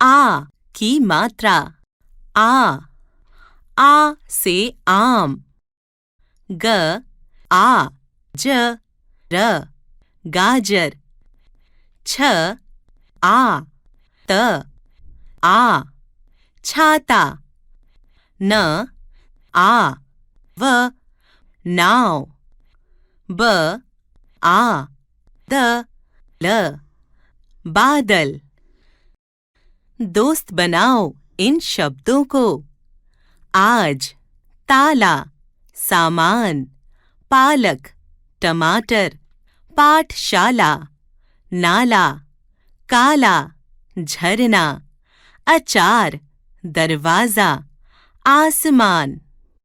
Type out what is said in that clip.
आ की मात्रा आ से आम। ग आ ज र गाजर। छ आ त आ छाता। न आ व नाव। ब आ द ल बादल। दोस्त बनाओ इन शब्दों को। आज, ताला, सामान, पालक, टमाटर, पाठशाला, नाला, काला, झरना, अचार, दरवाजा, आसमान।